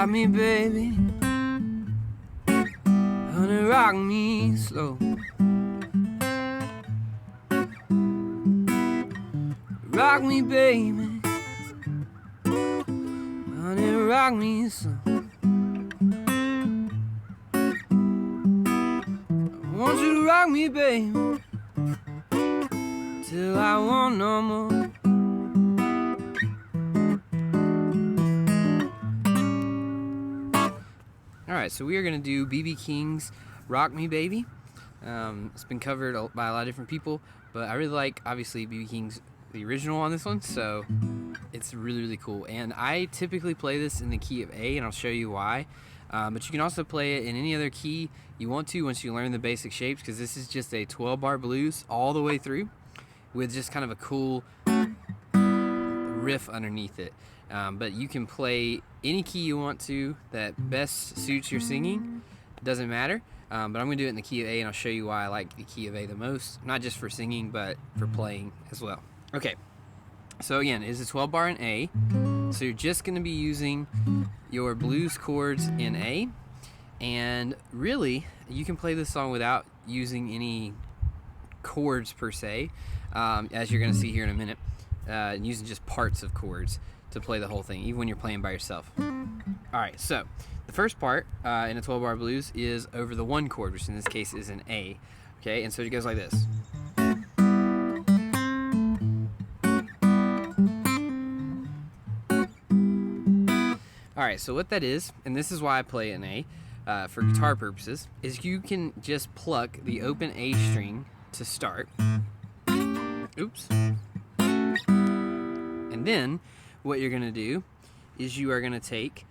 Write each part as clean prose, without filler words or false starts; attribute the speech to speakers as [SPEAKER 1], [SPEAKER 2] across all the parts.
[SPEAKER 1] rock me, baby. Honey, rock me slow. Rock me, baby. Honey, rock me slow. I want you to rock me, baby, till I want no more. Alright, so we are going to do B.B. King's Rock Me Baby. It's been covered by a lot of different people, but I really like, obviously, B.B. King's the original on this one, so it's really, really cool. And I typically play this in the key of A, and I'll show you why. But you can also play it in any other key you want to once you learn the basic shapes, because this is just a 12-bar blues all the way through with just kind of a cool riff underneath it. But you can play any key you want to that best suits your singing. It doesn't matter. But I'm going to do it in the key of A, and I'll show you why I like the key of A the most. Not just for singing, but for playing as well. Okay, so again, it's a 12-bar in A. So you're just going to be using your blues chords in A. And really, you can play this song without using any chords per se, as you're going to see here in a minute. Using just parts of chords to play the whole thing, even when you're playing by yourself. Alright, so the first part in a 12-bar blues is over the one chord, which in this case is an A. Okay, and so it goes like this. Alright, so what that is, and this is why I play an A for guitar purposes, is you can just pluck the open A string to start. Oops. And then what you're going to do is you are going to take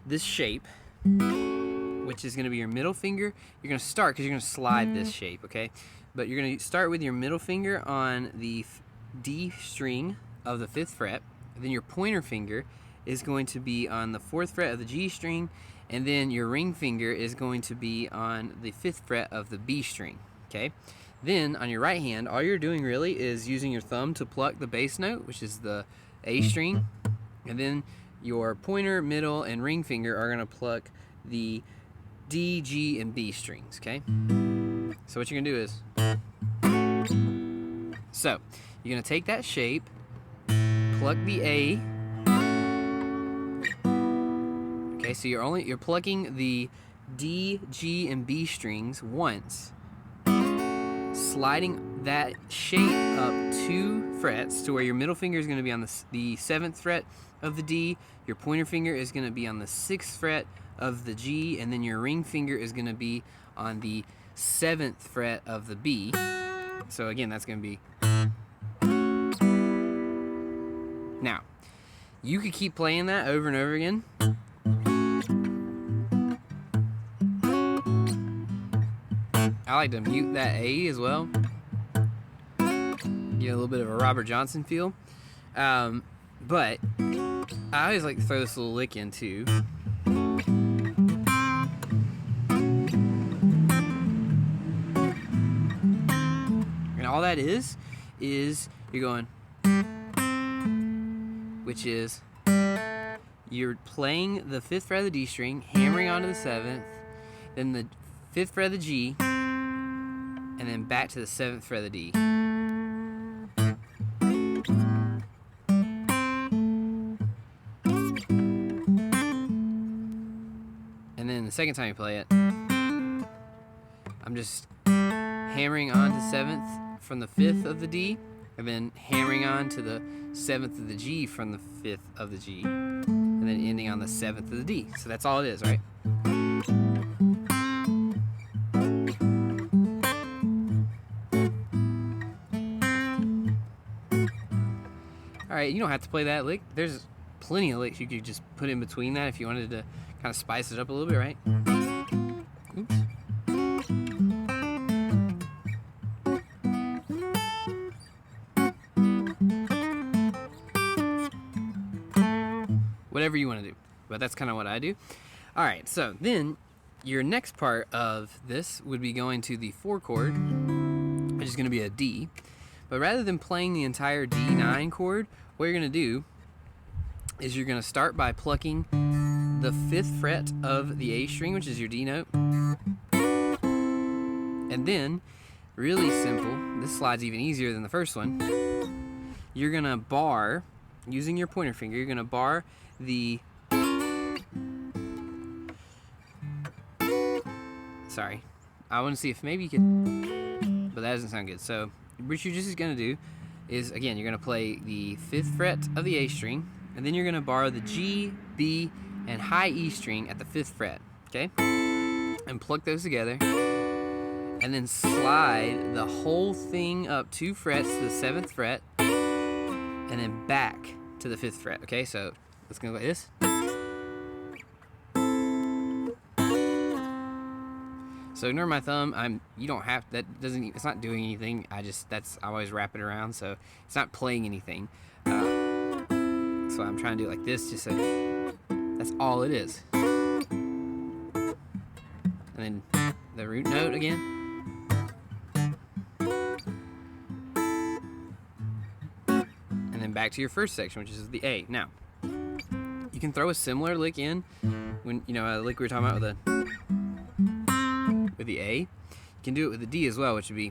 [SPEAKER 1] this shape, which is going to be your middle finger. You're going to start because you're going to slide this shape, okay? But you're going to start with your middle finger on the D string of the 5th fret. And then your pointer finger is going to be on the 4th fret of the G string, and then your ring finger is going to be on the 5th fret of the B string, okay? Then on your right hand, all you're doing really is using your thumb to pluck the bass note, which is the A string, and then your pointer, middle, and ring finger are going to pluck the D, G, and B strings, okay? So what you're going to do is, so you're going to take that shape, pluck the A. Okay, so you're plucking the D, G, and B strings once, sliding that shape up 2 frets to where your middle finger is going to be on the 7th fret of the D, your pointer finger is going to be on the 6th fret of the G, and then your ring finger is going to be on the 7th fret of the B. So again, that's going to be. Now, you could keep playing that over and over again. I like to mute that A as well. Get a little bit of a Robert Johnson feel. But I always like to throw this little lick in too. And all that is you're going, which is you're playing the 5th fret of the D string, hammering onto the 7th, then the 5th fret of the G, and then back to the 7th fret of the D. And then the second time you play it, I'm just hammering on to 7th from the 5th of the D, and then hammering on to the 7th of the G from the 5th of the G, and then ending on the 7th of the D. So that's all it is, right? Alright, you don't have to play that lick. There's plenty of licks you could just put in between that if you wanted to kind of spice it up a little bit, right? Oops. Whatever you want to do. But that's kind of what I do. Alright, so then your next part of this would be going to the 4 chord, which is going to be a D. But rather than playing the entire D9 chord, what you're going to do is you're going to start by plucking the 5th fret of the A string, which is your D note. And then, really simple, this slide's even easier than the first one. You're gonna bar, using your pointer finger, you're gonna bar the, sorry, I wanna see if maybe you could, but that doesn't sound good. So what you're just gonna do is, again, you're gonna play the 5th fret of the A string, and then you're gonna bar the G, B, and high E string at the 5th fret, okay? And pluck those together, and then slide the whole thing up 2 frets to the 7th fret, and then back to the 5th fret, okay? So let's go like this. So ignore my thumb. You don't have, that doesn't, it's not doing anything. I always wrap it around, so it's not playing anything. So I'm trying to do it like this, just so that's all it is. And then the root note again. And then back to your first section, which is the A. Now, you can throw a similar lick in when, a lick we were talking about with the A. You can do it with the D as well, which would be.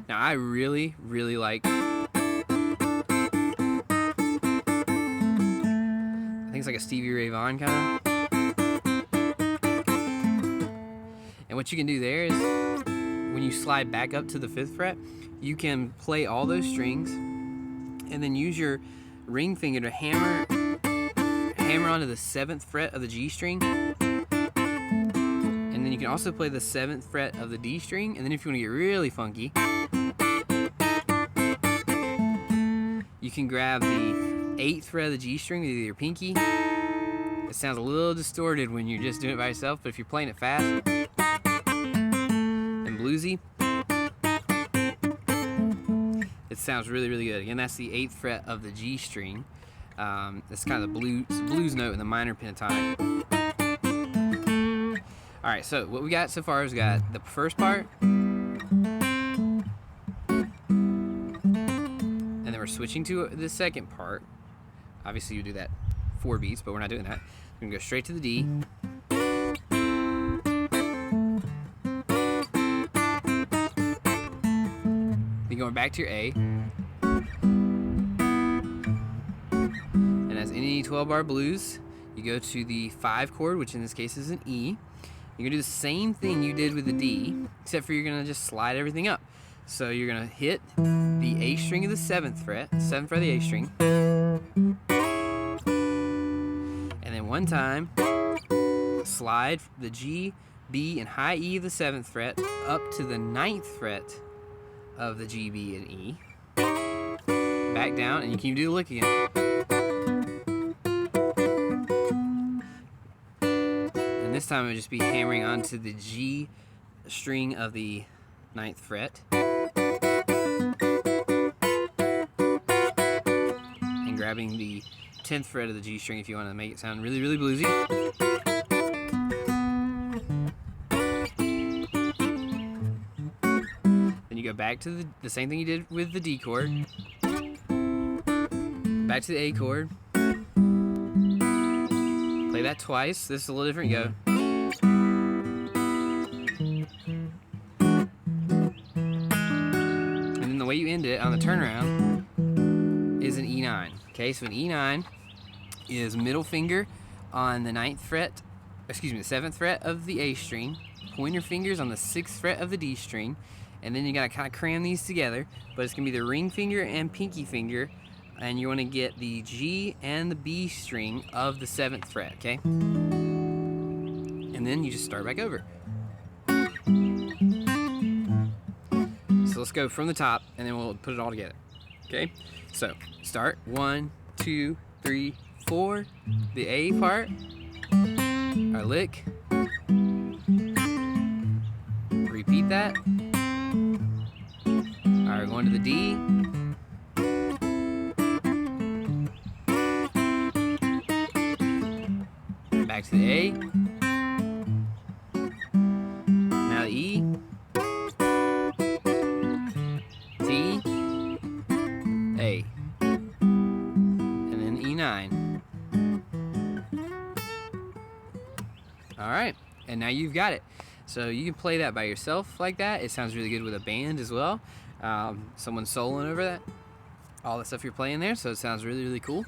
[SPEAKER 1] Now, I really, really like, I think it's like a Stevie Ray Vaughan kind of. And what you can do there is, when you slide back up to the 5th fret, you can play all those strings and then use your ring finger to hammer onto the 7th fret of the G string. And then you can also play the 7th fret of the D string. And then if you want to get really funky, you can grab the 8th fret of the G string with either your pinky. It sounds a little distorted when you're just doing it by yourself, but if you're playing it fast and bluesy, it sounds really, really good. Again, that's the 8th fret of the G string. That's kind of the blues note in the minor pentatonic. All right, so what we got so far is we got the first part, and then we're switching to the second part. Obviously, you do that 4 beats, but we're not doing that. We're gonna go straight to the D. Then going back to your A. And as any 12-bar blues, you go to the 5 chord, which in this case is an E. You're gonna do the same thing you did with the D, except for you're gonna just slide everything up. So you're gonna hit the A string of the 7th fret, 7th fret of the A string, and then one time, slide the G, B, and high E of the 7th fret up to the 9th fret of the G, B, and E. Back down, and you can do the lick again. And this time it would just be hammering onto the G string of the 9th fret. And grabbing the 10th fret of the G string if you want to make it sound really, really bluesy. Then you go back to the same thing you did with the D chord. Back to the A chord. Play that twice. This is a little different. Go. And then the way you end it on the turnaround is an E9. Okay, so an E9 is middle finger on the 9th fret, the 7th fret of the A string, pointer fingers on the 6th fret of the D string, and then you gotta kind of cram these together, but it's gonna be the ring finger and pinky finger, and you wanna get the G and the B string of the 7th fret, okay? And then you just start back over. So let's go from the top, and then we'll put it all together, okay? So start 1, 2, 3, 4. The A part, our lick. Repeat that. All right, going to the D. Back to the A. Now the E. D. A. All right, and now you've got it. So you can play that by yourself like that. It sounds really good with a band as well. Someone soloing over that, all the stuff you're playing there. So it sounds really, really cool.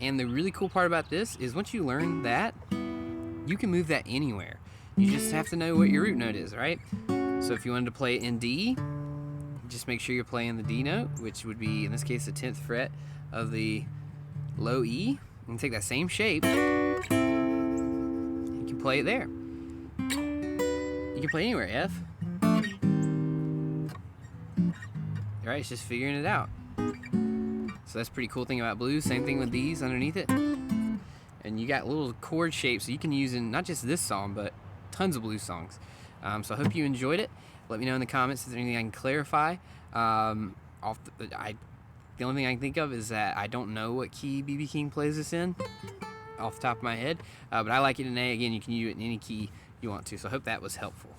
[SPEAKER 1] And the really cool part about this is once you learn that, you can move that anywhere. You just have to know what your root note is, right? So if you wanted to play it in D, just make sure you're playing the D note, which would be, in this case, the 10th fret of the low E. You can take that same shape, you can play it there. You can play anywhere, F. Alright, it's just figuring it out. So that's a pretty cool thing about blues. Same thing with these underneath it. And you got little chord shapes that you can use in not just this song, but tons of blues songs. So I hope you enjoyed it. Let me know in the comments if there's anything I can clarify. The only thing I can think of is that I don't know what key B.B. King plays this in off the top of my head. But I like it in A. Again, you can use it in any key you want to. So I hope that was helpful.